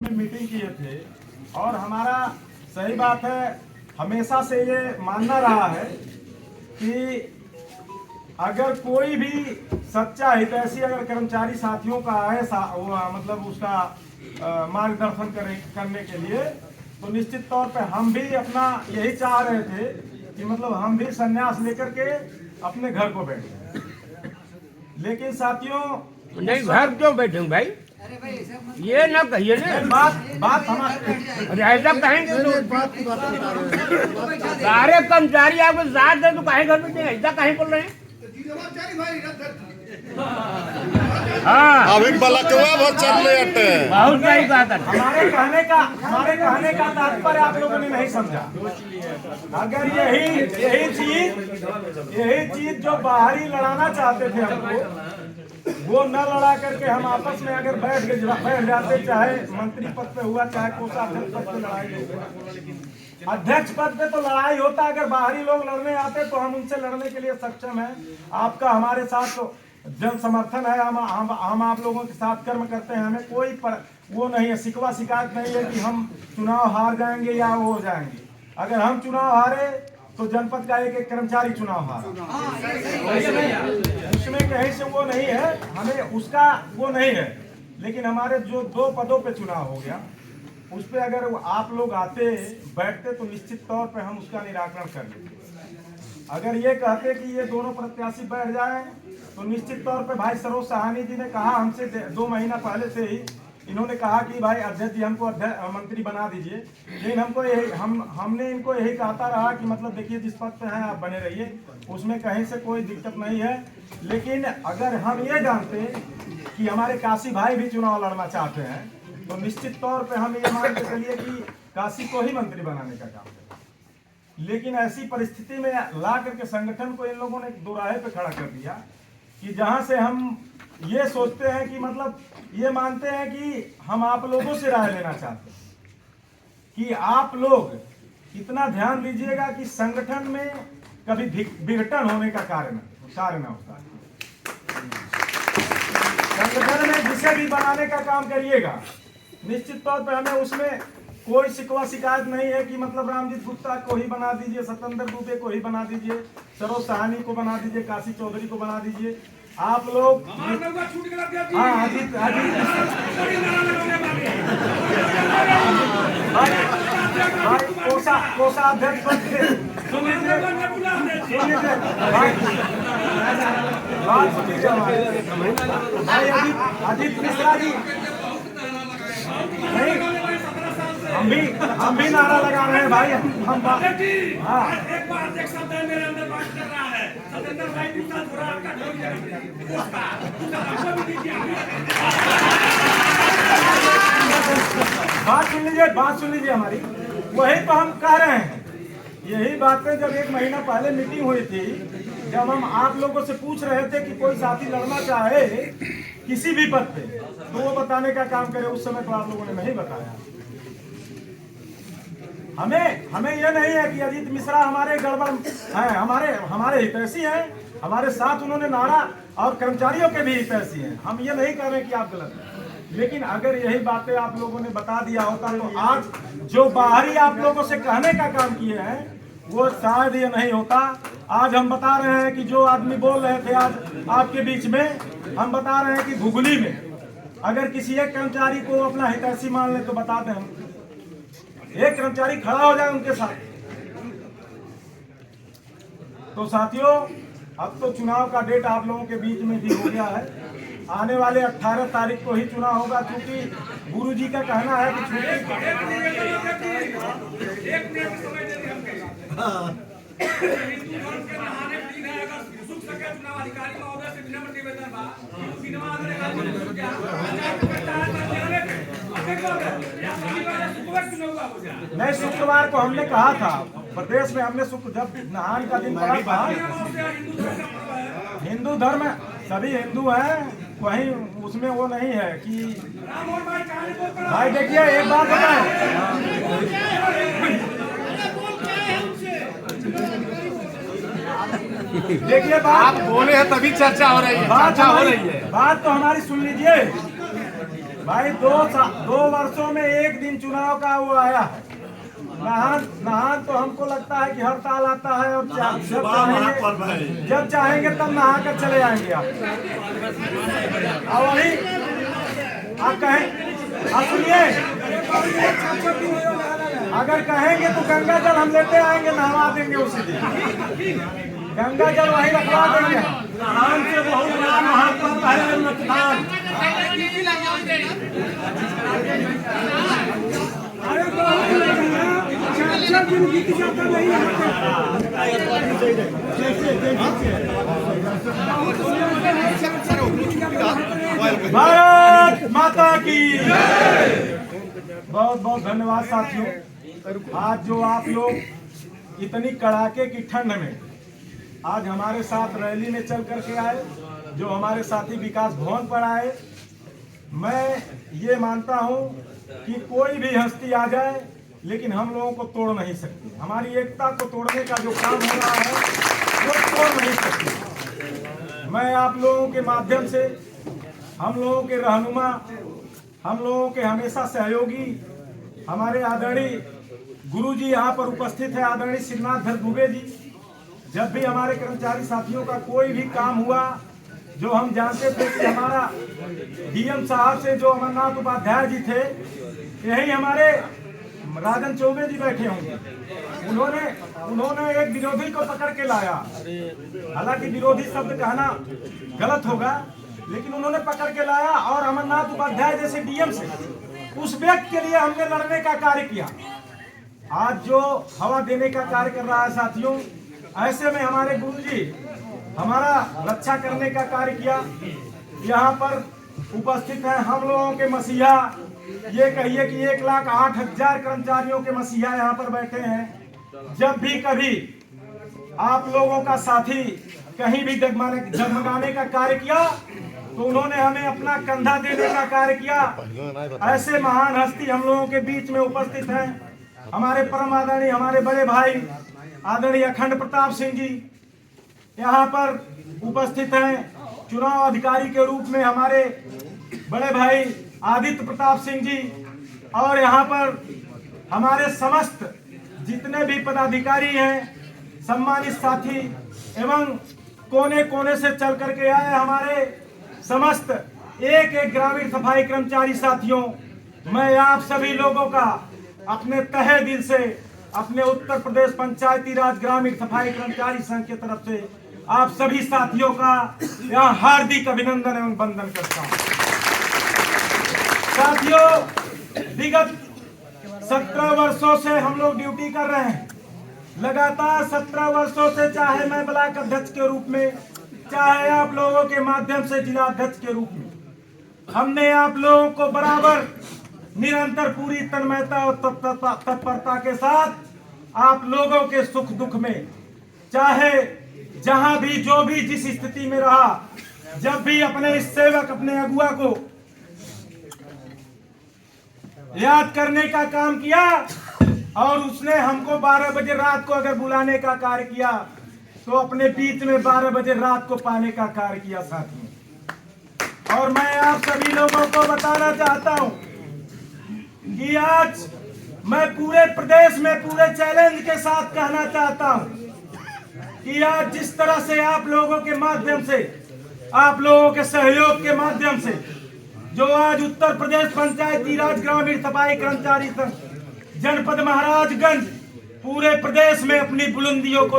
Meeting किए थे और हमारा सही बात है, हमेशा से ये मानना रहा है कि अगर कोई भी सच्चा हितैषी अगर कर्मचारी साथियों का है मतलब उसका मार्गदर्शन करने के लिए, तो निश्चित तौर पे हम भी अपना यही चाह रहे थे कि मतलब हम भी संन्यास लेकर के अपने घर को बैठे। लेकिन साथियों नहीं, घर क्यों बैठे भाई? ये ना कहिए ना, बात हमारे ऐसा कहेंगे तो सारे कर्मचारी आपको साथ दे तो काहे घर बैठे, ऐसा काहे बोल रहे हैं? हाँ, अभी बलकवा बहुत चल रहे हैं। बहुत सही बात है। हमारे कहने का तात्पर्य आप लोगों ने नहीं समझा। अगर यही चीज जो बाहरी लड़ाना चाहते थे हमको, वो न लड़ा करके हम आपस में अगर बैठ जाते, चाहे मंत्री पद पे हुआ चाहे कोषाध्यक्ष पद पे लड़ाई हो, अध्यक्ष पद पे तो लड़ाई होता। अगर बाहरी लोग लड़ने आते तो हम उनसे लड़ने के लिए सक्षम हैं। आपका हमारे साथ तो जन समर्थन है, हम आप लोगों के साथ कर्म करते हैं। हमें कोई वो नहीं है, शिकवा शिकायत नहीं है कि हम चुनाव हार जाएंगे या वो हो जाएंगे। अगर हम चुनाव हारे तो जनपद का एक कर्मचारी चुनाव हारा, उसमें कहीं से वो नहीं है, हमें उसका वो नहीं है। लेकिन हमारे जो 2 पदों पे चुनाव हो गया, उस पे अगर आप लोग आते बैठते तो निश्चित तौर पे हम उसका निराकरण कर लेते। अगर ये कहते कि ये दोनों प्रत्याशी बैठ जाए तो निश्चित तौर पे भाई सरोज सहानी जी ने कहा हमसे 2 महीना पहले से ही, इन्होंने कहा कि भाई अध्यक्ष जी हमको मंत्री बना दीजिए। लेकिन हमने इनको यही कहता रहा कि मतलब देखिए जिस पद पे हैं आप बने रहिए, उसमें कहीं से कोई दिक्कत नहीं है। लेकिन अगर हम ये जानते कि हमारे काशी भाई भी चुनाव लड़ना चाहते हैं तो निश्चित तौर पे हम ये मान के चलिए कि काशी को ही मंत्री बनाने का काम करें। लेकिन ऐसी परिस्थिति में ला करके संगठन को इन लोगों ने दोराहे पे खड़ा कर दिया कि जहां से हम ये सोचते हैं कि मतलब ये मानते हैं कि हम आप लोगों से राय लेना चाहते हैं कि आप लोग इतना ध्यान दीजिएगा कि संगठन में कभी विघटन होने का कार्य न होता है। संगठन में जिसे भी बनाने का काम करिएगा, निश्चित तौर पर हमें उसमें कोई शिकवा शिकायत नहीं है कि मतलब रामजीत गुप्ता को ही बना दीजिए, सत्येंद्र दुबे को ही बना दीजिए, सरोज सहानी को बना दीजिए, काशी चौधरी को बना दीजिए। आप लोग कोषाध्यक्ष पद से सुन लीजिए बात सुन लीजिए भाई अजीत मिश्रा जी, नहीं हम भी नारा लगा रहे हैं भाई। हम हाँ एक बार देख सकते हैं मेरे अंदर बात कर रहा है सत्येंद्र भाई गुप्ता थोड़ा आपका बात सुन लीजिए हमारी, वही तो हम कह रहे हैं। यही बातें जब 1 महीना पहले मीटिंग हुई थी, जब हम आप लोगों से पूछ रहे थे कि कोई साथी लड़ना चाहे किसी भी पद पे तो वो बताने का काम करे, उस समय तो आप लोगों ने नहीं बताया। हमें यह नहीं है कि अजीत मिश्रा हमारे गड़बड़ हैं, हमारे हितैषी हैं, हमारे साथ उन्होंने नारा और कर्मचारियों के भी हितैषी हैं। हम ये नहीं कह रहे कि आप गलत हैं, लेकिन अगर यही बातें आप लोगों ने बता दिया होता तो आज जो बाहरी आप लोगों से कहने का काम किए हैं वो शायद ये नहीं होता। आज हम बता रहे हैं कि जो आदमी बोल रहे थे आज आपके बीच में, हम बता रहे हैं कि घुगली में अगर किसी एक कर्मचारी को अपना हितैषी मान ले तो बता दें, हम एक कर्मचारी खड़ा हो जाए उनके साथ। तो साथियों, अब तो चुनाव का डेट आप लोगों के बीच में भी हो गया है। आने वाले 18 तारीख को ही चुनाव होगा, क्योंकि गुरुजी का कहना है कि नहीं, शुक्रवार को हमने कहा था प्रदेश में, हमने जब नहान का दिन पड़ा था, हिंदू धर्म सभी हिंदू हैं, वहीं उसमें वो नहीं है कि भाई देखिए एक बात बताएं, देखिए बात आप बोले हैं तभी चर्चा हो रही है, बात तो हमारी सुन लीजिए। भाई 2 वर्षों में एक दिन चुनाव का वो आया है। नहान तो हमको लगता है कि हर साल आता है और जब चाहेंगे तब नहा कर चले आएंगे आप। और वही आप कहें, आप सुनिए, अगर कहेंगे तो गंगा जल हम लेते आएंगे, नहवा देंगे उसी दिन। गंगा जल वही रखवा देंगे। नहान से बहुत बड़ा महत्व है मतदान। भारत माता की बहुत बहुत धन्यवाद साथियों। आज जो आप लोग इतनी कड़ाके की ठंड में आज हमारे साथ रैली में चल करके आए, जो हमारे साथी विकास भवन पर आए, मैं ये मानता हूँ कि कोई भी हस्ती आ जाए लेकिन हम लोगों को तोड़ नहीं सकती। हमारी एकता को तोड़ने का जो काम हो रहा है वो तोड़ नहीं सकती। मैं आप लोगों के माध्यम से, हम लोगों के रहनुमा, हम लोगों के हमेशा सहयोगी, हमारे आदरणीय गुरुजी यहाँ पर उपस्थित है, आदरणीय श्रीनाथ दुबे जी। जब भी हमारे कर्मचारी साथियों का कोई भी काम हुआ, जो हम जानते थे कि हमारा डीएम साहब से जो अमरनाथ उपाध्याय जी थे, यही हमारे राजन चौबे जी बैठे होंगे, उन्होंने एक विरोधी को पकड़ के लाया। हालांकि विरोधी शब्द कहना गलत होगा, लेकिन उन्होंने पकड़ के लाया और अमरनाथ उपाध्याय जैसे डीएम से उस व्यक्ति के लिए हमने लड़ने का कार्य किया। आज जो हवा देने का कार्य कर रहा है साथियों, ऐसे में हमारे गुरुजी हमारा रक्षा करने का कार्य किया। यहाँ पर उपस्थित हैं हम लोगों के मसीहा, ये कहिए कि 1,08,000 कर्मचारियों के मसीहा यहाँ पर बैठे हैं। जब भी कभी आप लोगों का साथी कहीं भी जगमगाने का कार्य किया तो उन्होंने हमें अपना कंधा देने का कार्य किया। ऐसे महान हस्ती हम लोगों के बीच में उपस्थित हैं। हमारे परम आदरणीय, हमारे बड़े भाई आदरणीय अखंड प्रताप सिंह जी यहाँ पर उपस्थित हैं। चुनाव अधिकारी के रूप में हमारे बड़े भाई आदित्य प्रताप सिंह जी, और यहाँ पर हमारे समस्त जितने भी पदाधिकारी हैं, सम्मानित साथी एवं कोने कोने से चल करके आए हमारे समस्त एक एक ग्रामीण सफाई कर्मचारी साथियों, मैं आप सभी लोगों का अपने तहे दिल से, अपने उत्तर प्रदेश पंचायती राज ग्रामीण सफाई कर्मचारी संघ की तरफ से आप सभी साथियों का यहाँ हार्दिक अभिनंदन एवं वंदन करता हूँ। साथियों, विगत 17 वर्षों से हम लोग ड्यूटी कर रहे हैं। लगातार 17 वर्षों से, चाहे मैं ब्लॉक अध्यक्ष के रूप में, चाहे आप लोगों के माध्यम से जिला अध्यक्ष के रूप में, हमने आप लोगों को बराबर निरंतर पूरी तन्मयता और तत्परता के साथ आप लोगों के सुख दुख में, चाहे जहां भी जो भी जिस स्थिति में रहा, जब भी अपने इस सेवक, अपने अगुआ को याद करने का काम किया और उसने हमको 12 बजे रात को अगर बुलाने का कार्य किया तो अपने बीच में 12 बजे रात को पाने का कार्य किया साथियों। और मैं आप सभी लोगों को बताना चाहता हूं कि आज मैं पूरे प्रदेश में पूरे चैलेंज के साथ कहना चाहता हूं कि आज जिस तरह से आप लोगों के माध्यम से, आप लोगों के सहयोग के माध्यम से, जो आज उत्तर प्रदेश पंचायती राज ग्रामीण सफाई कर्मचारी संघ जनपद महाराजगंज पूरे प्रदेश में अपनी बुलंदियों को